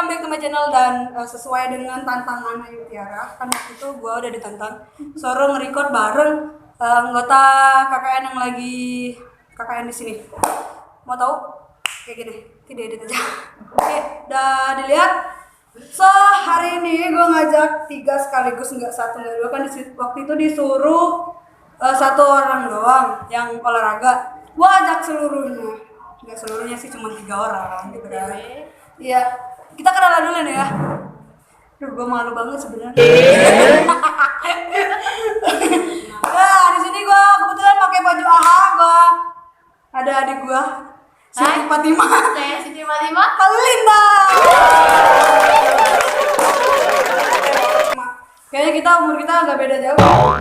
back to my channel dan sesuai dengan tantangan Ayu Tiara. Kan waktu itu gue udah ditantang suruh nge-record bareng anggota KKN yang lagi KKN di sini. Mau tahu? Kayak gini, tidak edit aja. Oke, udah dilihat. So, hari ini gue ngajak 3 sekaligus, nggak 1 nggak 2 kan waktu itu disuruh 1 orang doang yang olahraga. Gue ajak seluruhnya. Nggak seluruhnya sih, cuma 3 orang gitu kan. Iya, kita kenalan dulu nih ya. Duh, gue malu banget sebenarnya. Nah, di sini gue kebetulan pakai baju AHA. Gue ada adik gue, Siti Fatima. Saya Siti Fatima. Linda. Kayaknya kita umur kita agak beda jauh.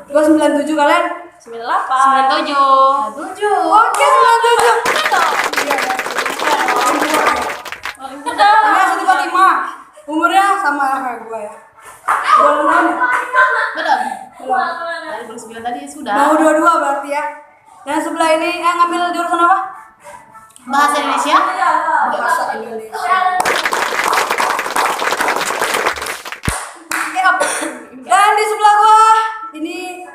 Gue 97, kalian? 98. 97. Oke, 97. Ini Siti Fatima. Umurnya sama kayak gue ya. 26 tahun ya? Belum. Belum. Dari 29 tadi sudah. Mau 22 berarti ya. Dan sebelah ini ngambil jurusan apa? Bahasa Indonesia. Bahasa Indonesia. Dan di sebelah gua ini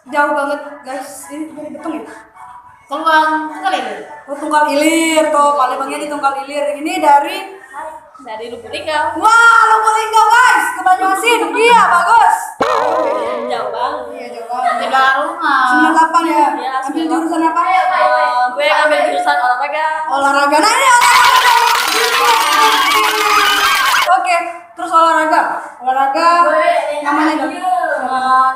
jauh banget guys. Ini dari betung ya? Peluang kali ini. Oh, Tunggal Ilir tuh, Palembangnya di Tunggal Ilir. Ini dari Lubuk Linggau. wah, Lubuk Linggau guys, ke Banyuasin. Iya, bagus. Jauh banget. Iya, jauh banget. Di belakang rumah. 98 ya. Iya, Ambil jurusan apa? Gue ngambil jurusan olahraga. Olahraga. Nah, ini olahraga. Oke, terus olahraga. Olahraga namanya dong.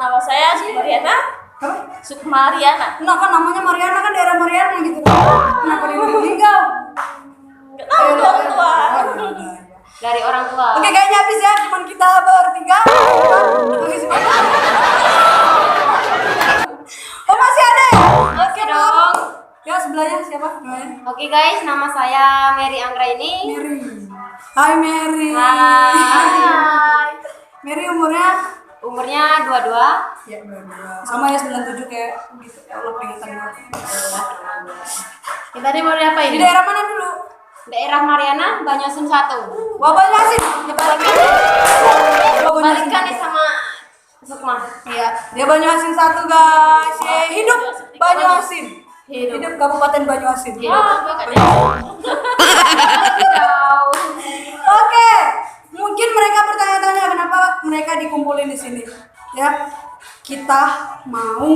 Nama saya Sukmariana. Apa? Sukmariana. Nah, kan namanya Mariana, kan daerah Mariana gitu. Kenapa di Lubuk Linggau? Nggak tahu orang tua. Dari orang tua. Oke, kayaknya habis ya, cuman kita bertiga. Oke, sebentar. Oh, masih ada ya? Oke dong. Ya, sebelahnya siapa? Namanya? Oke guys, nama saya Mary Anggraini. Mary. Hai Mary. Hai. Mary umurnya? Umurnya 22. Ya, 22. Sama ya 97 kayak gitu. Ya Allah, peringatan gue. Kita tadi mau apa Di ini? daerah mana dulu? Daerah Mariana, Banyuasin 1. Wah, Banyuasin. Balikan nih sama Sukma. Iya, dia Banyuasin 1 guys. Ye, hidup Banyuasin. Hidup Kabupaten Banyuasin. Oke, mungkin mereka bertanya-tanya kenapa mereka dikumpulin di sini. Ya, kita mau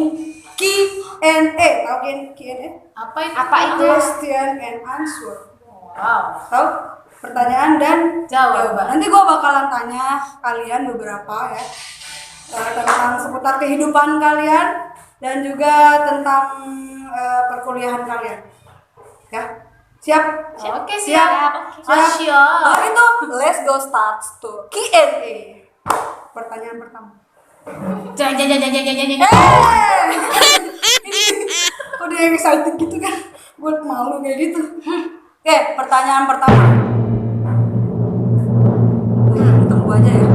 Q&A. Tahu Q&A? Apa itu? Apa itu? Question and answer. Wow. Tahu? Pertanyaan dan Jawaban. Nanti gue bakalan tanya kalian beberapa ya tentang seputar kehidupan kalian dan juga tentang perkuliahan kalian. Ya, siap? Oke, siap. Siap. Oh, itu let's go start to Q&A. Pertanyaan pertama. Jeng. Kok dia excited gitu kan? Gue malu kayak gitu. Oke, pertanyaan pertama. Ketemu gua aja ya.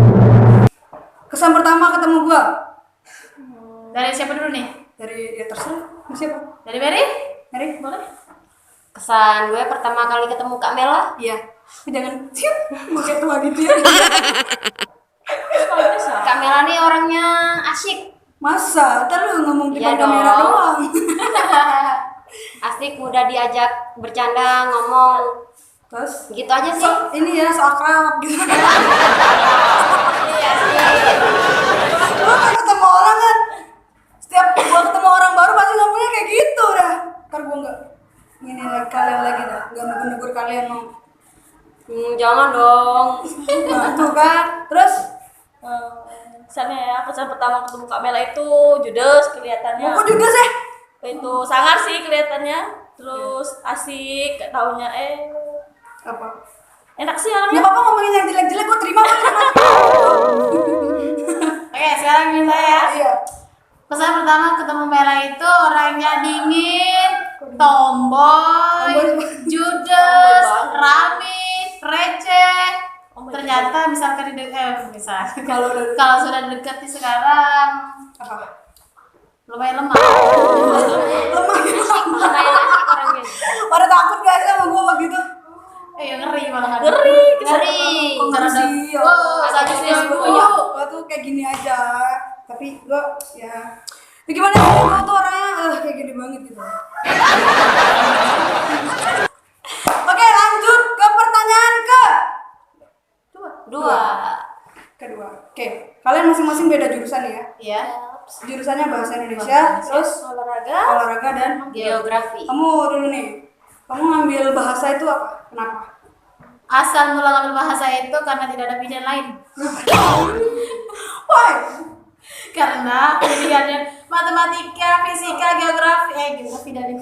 Kesan pertama ketemu gua. Dari siapa dulu nih? Dari ya terserah. Siapa? Dari Mary? Mary? Boleh? Kesan gue pertama kali ketemu Kak Mela. Iya. Jangan siap. Gue kayak tua gitu ya. Kak Mela nih orangnya asyik. Masa? Ntar lu ngomong di Iya kamera dong. doang. Asik, mudah diajak bercanda, ngomong. Terus? Gitu aja sih. Ini ya, akrab gitu. Iya sih. Lu kan ketemu orang kan? Setiap gua ketemu orang baru pasti ngomongnya kayak gitu dah. Ntar gua nggak ini kalian lagi dah. Nggak negur-negur kalian mau. Jangan dong. Nah, tuh kan. Terus? Kesannya ya, kesan pertama ketemu Kak Mela itu judes kelihatannya. Kok juga sih? Itu sangar sih kelihatannya. Terus asik, gak taunya Apa? enak sih Ya orangnya. papa ngomongin yang jelek-jelek gua terima. Oke, sekarang ini saya. Iya. Kesan pertama ketemu Mela itu orangnya dingin, tomboy, judes, rame, receh. Ternyata misalkan kalau sudah dekati sekarang Apa? lumayan lemah. Lemah gitu. Lumayan asik orangnya. Pada takut gak sih sama gua begitu? Ngeri malah. Ngeri. ya gimana sih gue tuh orangnya kayak gini banget gitu. Oke, lanjut ke pertanyaan Dua. kedua. Oke, kalian masing-masing beda jurusan ya? Iya. Jurusannya bahasa Indonesia, terus olahraga dan Geografi. kamu dulu nih. Kamu ngambil bahasa itu apa? Kenapa? Asal mula ngambil bahasa itu karena tidak ada pilihan lain. Why? Karena pilihannya matematika, fisika, geografi dari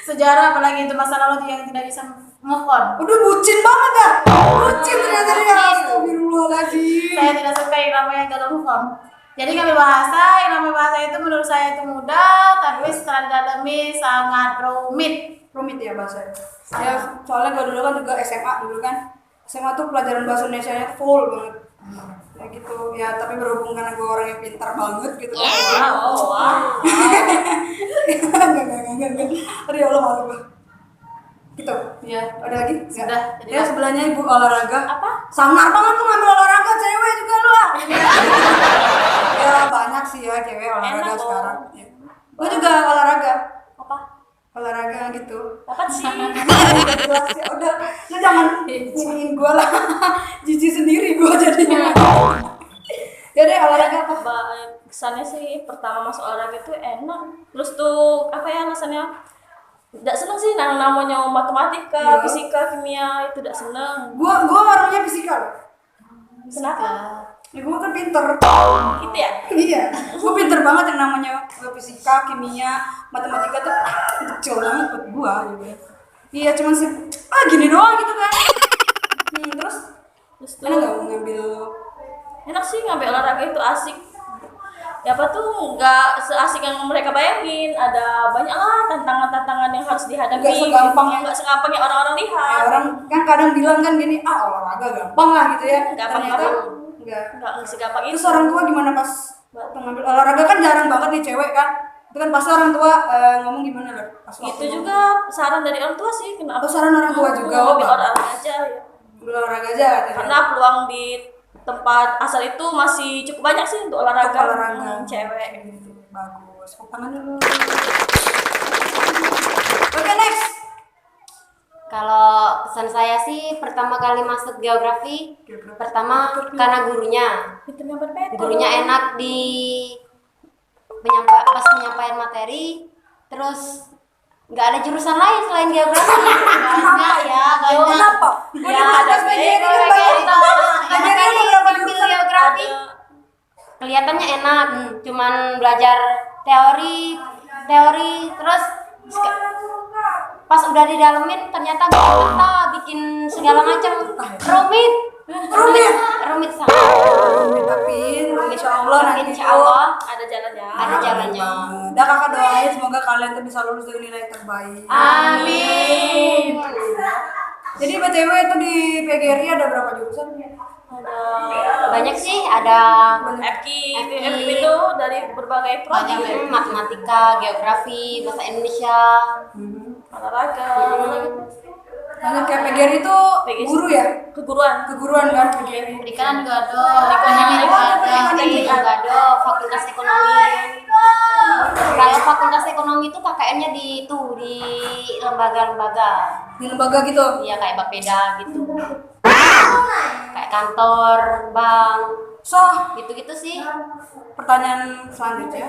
sejarah, apalagi itu masa lalu yang tidak bisa move on. Udah bucin banget ya. Bucin ternyata dia. Astagfirullahaladzim. Saya tidak suka yang namanya gagal move on. Jadi ngambil bahasa, yang namanya bahasa itu menurut saya itu mudah, tapi setelah didalami sangat Rumit ya bahasanya. Ya soalnya gue dulu kan juga SMA dulu kan. SMA tuh pelajaran bahasa Indonesianya full banget. Ya gitu. Ya tapi berhubung karena gue orang yang pintar banget gitu kan. Wow. Enggak. Aduh ya Allah malu gue. Gitu. Iya. Ada lagi? Sudah. Ya sebelahnya ibu olahraga. Apa? Sangar banget lu ngambil olahraga, cewek juga lu lah. Ya banyak sih ya cewek olahraga Enak, sekarang. Ya. Gue juga olahraga. Apa? Olahraga gitu. Apa sih? Jelas ya udah, lu jangan nginiin gue lah. Jijik sendiri gue jadinya. Ya deh olahraga apa? Kesannya sih pertama masuk olahraga itu enak. Terus tuh apa ya alasannya? Tidak seneng sih namanya matematika, Iya. fisika, kimia itu tidak seneng. Gua orangnya fisika loh. Kenapa? Ya gue kan pinter. Gitu ya? Iya, gue pinter banget yang namanya fisika, kimia, matematika tuh kecil banget buat gue gitu. Iya, cuman sih gini doang gitu kan. Terus Terus enak tuh gak mau ngambil? enak sih ngambil olahraga itu asik. Ya apa tuh nggak seasik yang mereka bayangin. Ada banyak lah tantangan-tantangan yang harus dihadapi. Nggak segampang yang- nggak segampang yang orang-orang lihat. Orang kan kadang bilang kan gini, olahraga gampang lah gitu ya. Gampang-gampang. Enggak. Nggak segampang itu. Terus orang tua gimana pas waktu ngambil olahraga kan jarang banget nih cewek kan. Itu kan pasti orang tua ngomong gimana loh pas Itu waktu juga saran dari orang tua sih. Kenapa? Oh, saran orang tua juga. Ngambil Bang. olahraga aja ya. Ngambil olahraga aja katanya. Karena peluang di tempat asal itu masih cukup banyak sih untuk olahraga, Untuk olahraga. cewek. Bagus. Tepuk tangan dulu. Oke, next. Kalau pesan saya sih pertama kali masuk geografi, pertama karena gurunya. Itu yang berbeda. Gurunya enak di pas penyampaian materi, terus nggak ada jurusan lain selain geografi. Banyak ya, banyak. Kenapa? Ya, ada ambil geografi. Kelihatannya enak, cuman belajar teori, terus pas udah didalemin ternyata bikin segala macam rumit sangat. Tapi insya Allah nanti Insya Allah ada jalannya. ada jalannya. Udah kakak doain semoga kalian tuh bisa lulus dengan nilai terbaik. Amin. Jadi BTW itu di PGRI ada berapa jurusan? Ada Banyak sih, ada FK itu dari berbagai prodi. matematika, geografi, bahasa Indonesia. Olahraga. Banyak kayak PGRI itu guru ya? Keguruan kan PGRI. Perikanan juga ada, fakultas ekonomi. Kalau fakultas ekonomi itu KKN-nya di lembaga-lembaga. Di lembaga gitu. Iya, kayak Bapeda gitu. Kayak kantor, bank, So, gitu-gitu sih. pertanyaan selanjutnya.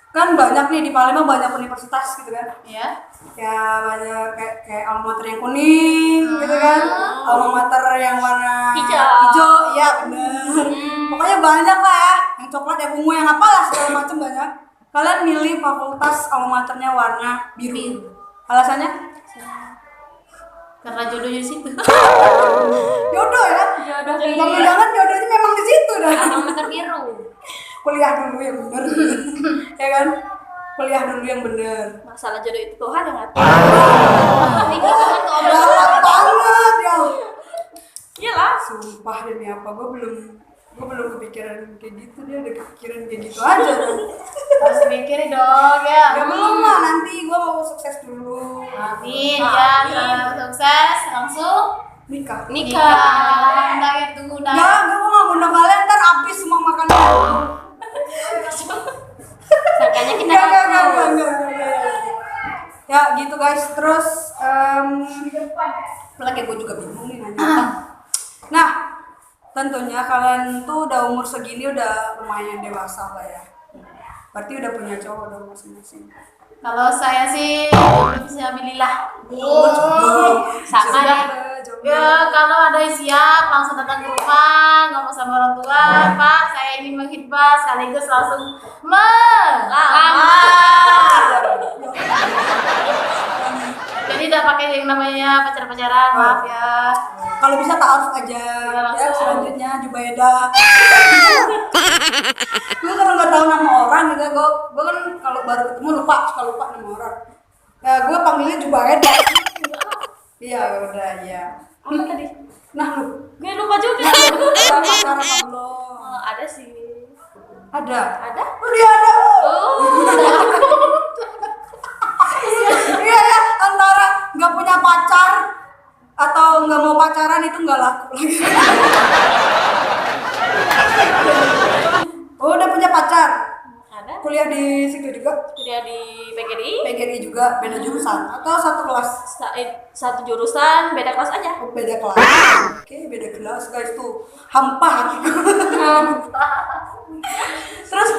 Kan banyak nih di Palembang banyak universitas gitu kan. Ya. Ya banyak kayak alma mater yang kuning gitu kan. Alma mater yang warna Hijau. Iya bener. Pokoknya banyak lah ya. Yang coklat, yang ungu, yang apalah segala macam banyak. Kalian milih fakultas alma maternya warna biru. Alasannya? Karena jodohnya di situ. Jodoh ya. Jangan-jangan jodohnya memang di situ dah. Alma biru. Kuliah dulu yang bener. Ya kan? Kuliah dulu yang bener. Masalah jodoh itu Tuhan yang ngatur. Galak banget ya. Iyalah. Sumpah demi apa gue belum kepikiran kayak gitu, dia udah kepikiran kayak gitu aja. Harus mikirin dong ya. Ya belum lah, nanti gue mau sukses dulu. Amin ya, sukses langsung Nikah. Undang itu undang. Enggak, gue nggak ngundang kalian, ntar habis semua makanan. Sangkanya kita Enggak. Ya gitu guys, terus lagi gue juga bingung nih nanya. Nah, tentunya kalian tuh udah umur segini udah lumayan dewasa lah ya. Berarti udah punya cowok dong masing-masing. Kalau saya sih alhamdulillah. Sama Jomblo, deh. jomblo. Ya kalau ada yang siap langsung datang ke rumah ngomong sama orang tua, Pak saya ingin menghibah sekaligus langsung melamar. Jadi udah pakai yang namanya pacaran-pacaran, maaf ya. Kalau bisa ta'aruf aja. Ya, langsung. Ya, selanjutnya Jubaida. Gue kalau nggak tahu nama orang gitu, gue kan kalau baru ketemu suka lupa nama orang. Ya, gue panggilnya Jubaida. Iya, udah ya. Apa tadi? Nah, lu Gue lupa juga. ada pacar apa belum? Ada sih. Ada. Ada? Oh, dia ada. Oh. Iya ya, antara nggak punya pacar atau nggak mau pacaran itu nggak laku lagi. Oh, udah punya pacar. Ada. Kuliah di situ juga. Kuliah di PGRI. PGRI juga, beda jurusan atau satu kelas? Satu jurusan, beda kelas aja. Oh, beda kelas. Oke, beda kelas guys tuh. Hampa hatiku. Terus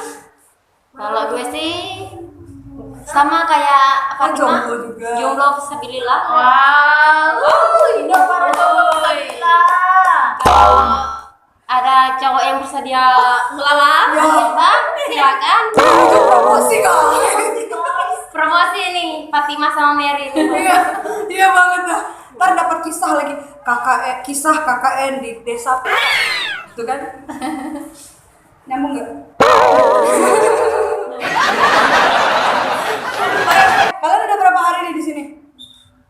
Kalau gue sih sama kayak Fatimah, jomblo juga. jomblo fisabilillah. Wow, hidup para jomblo fisabilillah. Kalau ada cowok yang bersedia melamar, Ya. silakan. Promosi kok. Promosi nih Fatimah sama Mary nih. Iya banget dah. Ntar dapat kisah lagi kisah KKN di desa. Itu kan? Nyambung nggak? Kalian udah berapa hari nih di sini?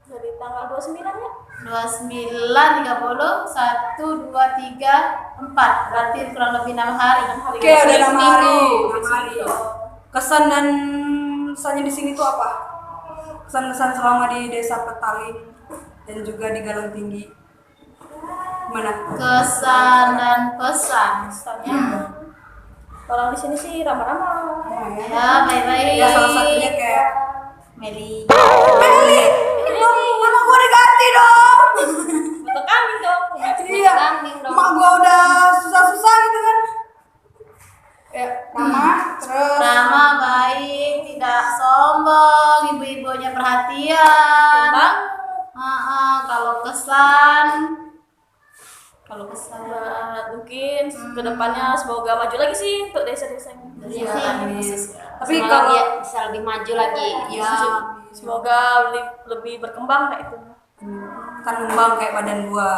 Dari tanggal 29 ya? 29, 30, 1, 2, 3, 4. Berarti kurang lebih 6 hari. Oke, udah 6 hari. Seminggu. 6 hari. Kesan dan kesannya di sini tuh apa? Kesan-kesan selama di desa Petaling dan juga di Galang Tinggi. Gimana? Kesan dan pesan. Misalnya orang di sini sih ramah-ramah. Ya, baik-baik. Ya salah satunya kayak Meli. Meli, nama gue diganti dong. Betul kami dong. Iya, Kambing dong. mak gue udah susah-susah gitu kan. Ya, nama, terus Nama baik, tidak sombong, ibu-ibunya perhatian. Bang, Kalau kesan ya, mungkin kedepannya semoga maju lagi sih untuk desa-desa ini. Iya, amin. Tapi Semoga kalau dia bisa lebih maju lagi. ya Semoga lebih berkembang kayak itu. kan ngembang kayak badan gua.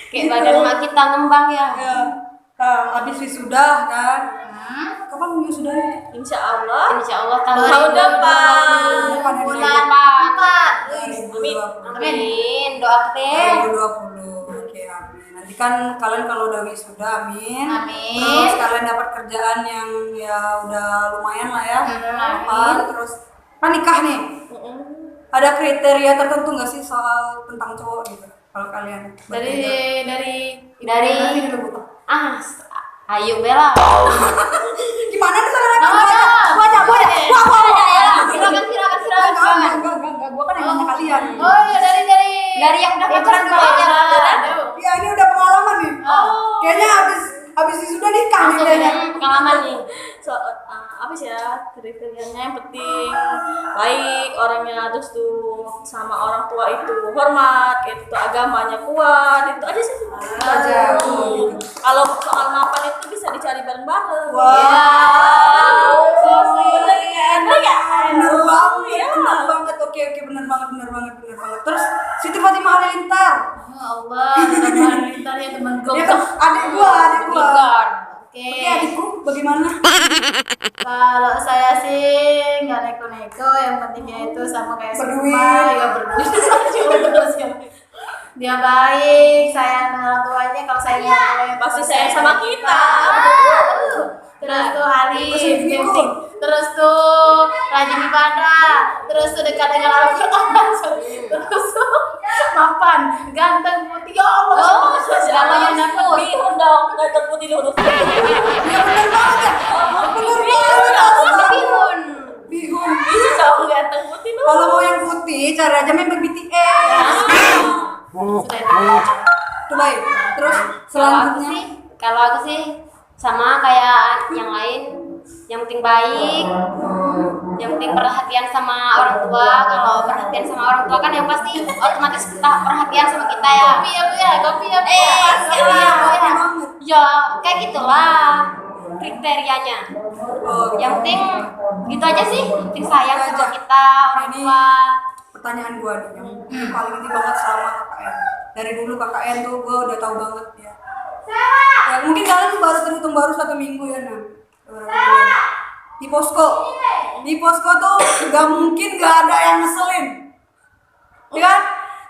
Kayak badan mak kita ngembang ya. Ya, habis wisuda kan. Kapan wisudanya? Insya Allah. Insya Allah Tahun depan. Bulan 4. Amin. Amin. Doa kita. 2020. Oke, amin. Nanti kan kalian kalau udah wisuda, amin. Amin. Terus kalian dapat kerjaan yang ya udah lumayan lah ya. Aman. Terus kan nikah nih. Ada kriteria tertentu nggak sih soal tentang cowok gitu? Kalau kalian bertiga? Dari Nanti dulu buka. Ayo Bella. Gimana nih saudara? Nama Gua aja. Silakan. Enggak, gua kan yang nanya kalian. Oh iya dari yang udah pacaran dulu aja. Ya ini udah pengalaman nih. Kayaknya habis wisuda nikah nih kayaknya. Pengalaman nih. Apa sih ya kriterianya yang penting baik orangnya, terus tuh sama orang tua itu hormat, kayak itu agamanya kuat, itu aja sih. Itu aja. Kalau soal mapan itu bisa dicari bareng-bareng. Wow. So sweet. Enak ya? Bener banget, Iya. bener banget. Oke, bener banget. Terus Siti Fatimah Halilintar. Ya Allah, ntar ya temen gue. Dia kan adik gua. Oke. Oke, adikku bagaimana? Kalau saya sih nggak neko-neko, yang pentingnya itu sama kayak Berduit. ya berduit. Dia baik, sayang dengan orang tuanya. Kalau saya nggak Pasti sayang sama kita. Terus tuh hari, terus tuh rajin ibadah, terus dekat dengan Al-Quran, terus mapan, ganteng, putih, ya Allah. Namanya dapur. Bihun dong, ganteng putih dulu. Ya bener banget ya. Bener banget. Bihun. Bihun. Bisa dong ganteng putih dulu. Kalau mau yang putih, cari aja member BTS. Sudah itu. Itu baik. Terus selanjutnya. Kalau aku sih sama kayak yang lain, yang penting baik, yang penting perhatian sama orang tua. Kalau perhatian sama orang tua kan yang pasti otomatis kita perhatian sama kita ya. Kopi ya bu ya, kopi ya bu ya. Ya kayak gitulah kriterianya. Oh, Yang penting gitu aja sih, penting sayang Gitu sama aja. kita orang Ini tua. pertanyaan gua nih yang paling inti banget sama KKN. Dari dulu KKN tuh gua udah tahu banget ya. Ya mungkin kalian baru terhitung baru 1 minggu ya Nam. Di posko tuh gak mungkin gak ada yang ngeselin, ya kan?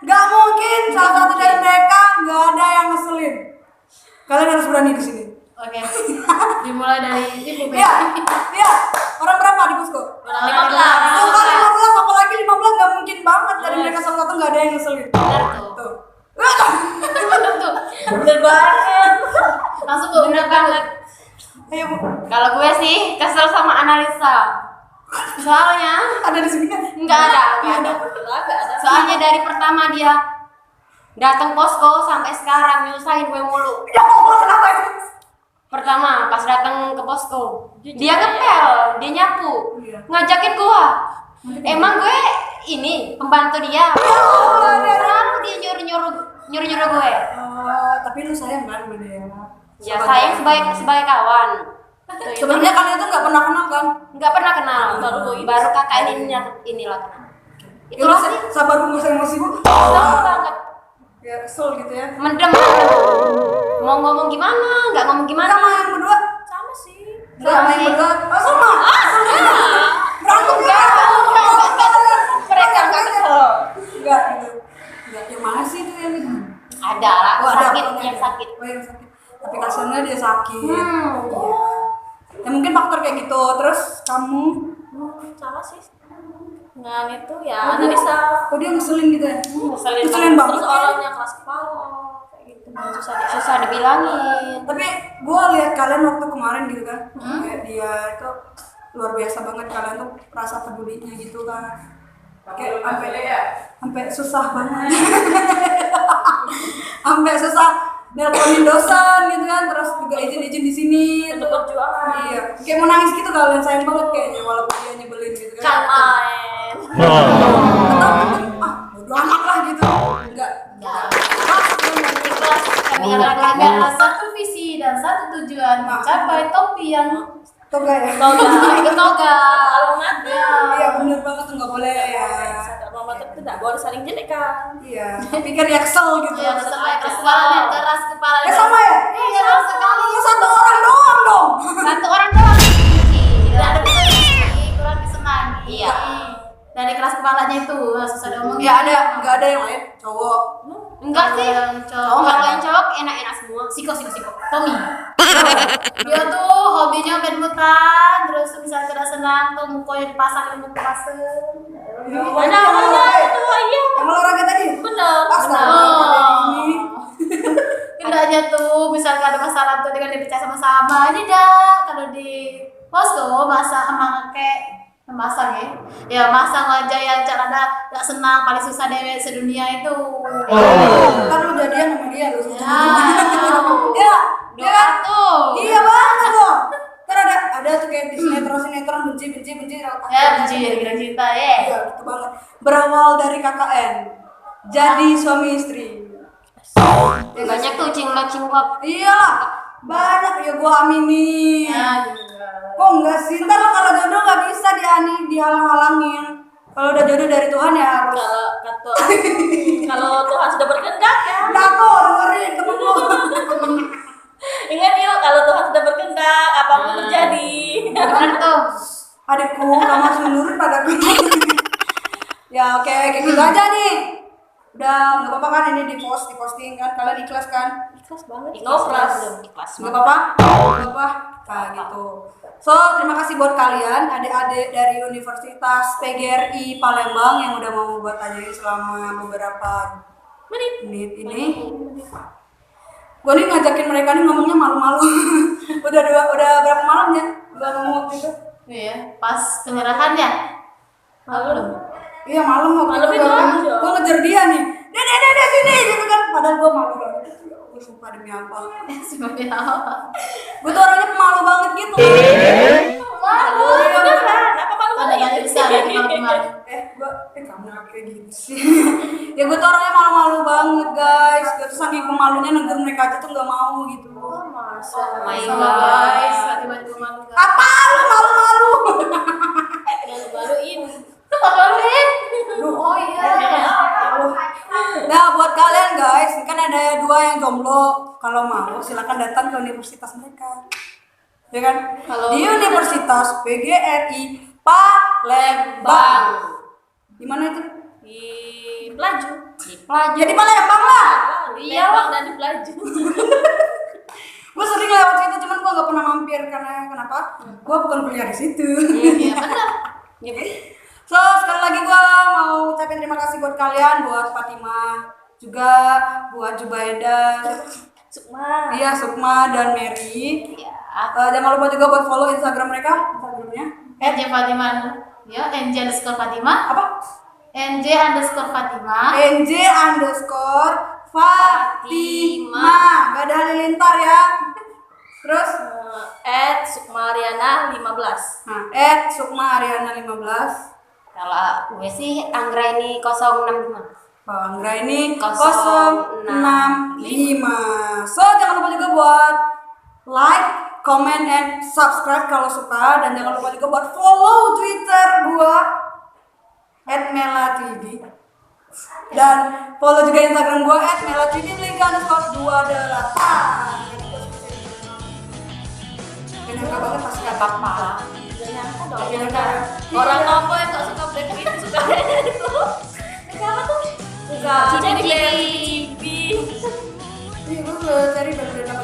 Gak mungkin salah satu dari mereka gak ada yang ngeselin. Kalian harus berani di sini. Oke. Dimulai dari ibu Iya, orang berapa di posko? 15. Tuh kan 15, apalagi 15 gak mungkin banget dari mereka salah satu gak ada yang ngeselin. Benar tuh. Tuh. Benar tuh. Bener banget. Langsung gue bener banget. Ayo Bu, Kalau gue sih kesel sama analisa. Soalnya ada di sini kan? nggak ada. Agak ada. Soalnya dari pertama dia datang posko sampai sekarang nyusahin gue mulu. Ya Allah, kenapa itu? Pertama pas datang ke posko, dia ngepel, dia nyapu, Iya. ngajakin gua. Emang gue ini pembantu dia. Selalu dia nyuruh gue. Oh, tapi lu sayang kan sama dia? Ya sayang sebagai kawan. Sebenarnya kalian tuh nggak pernah kenal kan? Nggak pernah kenal. Baru kakak inilah kenal. Itulah sih. Sabar Bu, nggak usah emosi Bu. Kesel banget. Ya kesel gitu ya. Mendem. Mau ngomong gimana? Nggak ngomong gimana? Sama yang berdua? Sama sih. Sama yang berdua? Oh sama? Berantem ya? Mereka nggak kesel. Enggak gitu. Enggak, yang mana sih itu yang itu? Ada lah. Oh, ada Sakit apa? yang sakit. Oh, yang sakit. Tapi kasihannya dia sakit. Iya. Oh. Ya mungkin faktor kayak gitu. Terus kamu? Sama sih. Dengan itu ya analisa. Oh dia ngeselin gitu ya? Ngeselin banget. Terus orangnya keras kepala kayak gitu. Susah dibilangin. Tapi gue lihat kalian waktu kemarin gitu kan, kayak dia itu luar biasa banget, kalian tuh rasa pedulinya gitu kan, kayak sampai susah banget, sampai susah nelponin dosen gitu kan, terus juga izin di sini, Untuk perjuangan. iya, kayak mau nangis gitu kalian, sayang banget kayaknya walaupun dia nyebelin gitu kan, Main. atau bodo amat lah gitu, enggak, Ikhlas. Kami adalah satu visi dan satu tujuan mencapai topi yang toga ya, ikut toga. Alamat. iya bener banget tuh nggak boleh ya. Sadar mama itu tidak boleh saling jelek kan. Iya, tapi kan ya kesel gitu. Ya, keras kepala. Sama ya? Iya, keras sekali. Ya satu orang doang dong. Satu orang doang. Tidak ada kurang disenangi. Iya. Dari keras kepalanya itu susah diomongin. Ya ada, nggak ada yang lain. Cowok. Enggak sih. Cowok. Kalau yang cowok enak-enak semua. Siko. Tommy. Dia tuh hobinya badminton, terus misalnya tidak senang tuh mukanya dipasang ke pasir. Mana itu iya. Yang olahraga tadi? Bener. Astaga, ini. Indahnya tuh misalnya ada masalah tuh dengan dipecah sama-sama. Ini dah kalau di posko masang ya masang aja yang cara gak senang paling susah deh sedunia itu. Kan lu jadian sama dia lu. Ya, Ya, doa tuh. iya banget loh. Kan ada tuh kayak di sinetron benci. Ya benci jadi cinta ya. Iya, gitu banget. Berawal dari KKN, jadi suami istri. Banyak tuh cinglok. Iyalah, banyak ya gua aminin. Ya, Kok enggak sih? Ntar lo kalau jodoh nggak bisa dihalang-halangin. Kalau udah jodoh dari Tuhan ya harus. Kalau Tuhan sudah berkehendak ya. Nah kok dengerin temen lo. Ingat yuk kalau Tuhan sudah berkehendak apapun terjadi. benar tuh. Adikku, kamu harus menurut padaku. Ya oke, kayak gitu aja nih. Udah nggak apa-apa kan ini diposting kan, kalian ikhlas kan? Ikhlas banget. Ikhlas Ikhlas. belum? Ikhlas. Nggak apa-apa? Nggak apa-apa? Nah gitu. So terima kasih buat kalian adik-adik dari Universitas PGRI Palembang yang udah mau buat ajarin selama beberapa menit ini. Gue nih ngajakin mereka nih ngomongnya malu-malu. udah berapa malam ya? Udah ngomong waktu itu? Iya, pas penyerahannya. Malu. Iya malam waktu Malam itu itu aja. gue ngejar dia nih. Dede sini gitu kan. Padahal gue malu banget. Gue sumpah demi apa? Sebagai apa? Gue tuh orangnya pemalu banget gitu. Malu. Beneran. Apa malu Ada banget? banyak besar dari kemarin. Kamu kayak gitu sih. Ya gue tuh orangnya malu-malu banget guys. Gue tuh saking pemalunya negur mereka aja tuh nggak mau gitu. Masa. Oh my Guys, god. tiba-tiba malu guys. Apa lu malu-malu? Malu-maluin. Maluin. Duh, Oh iya. Nah buat kalian guys, kan ada 2 yang jomblo. Kalau mau silakan datang ke universitas mereka. Ya kan? Di Universitas PGRI Palembang. Di mana itu? Di Pelaju. Ya di Palembang lah. Iya dan di Pelaju. Gue sering lewat situ, cuman gue gak pernah mampir karena kenapa? Gue bukan kuliah di situ. Iya benar. So sekali lagi gue mau ucapin terima kasih buat kalian, buat Fatima, juga buat Jubaida, Sukma. iya Sukma dan Mary. Ya. Jangan lupa juga buat follow Instagram mereka, Instagramnya. NJ Fatima. Ya, NJ_Fatima. Apa? NJ_Fatima. NJ_Fatima. Gak ada halilintar ya. Terus, @sukmariana 15. nah, @sukmaariana 15. Kalau gue sih Anggra ini 065. Oh, Anggra ini 065. 065. So jangan lupa juga buat like, comment, and subscribe kalau suka, dan jangan lupa juga buat follow Twitter gua @melatv, dan follow juga Instagram gua @melatv_28. Gak nyangka banget pasti gak apa-apa. Gak nyangka dong. Gak nyangka. Orang apa yang gak suka Blackpink suka itu. Siapa tuh? Suka Cici. Cici. Iya, gue cari band-band apa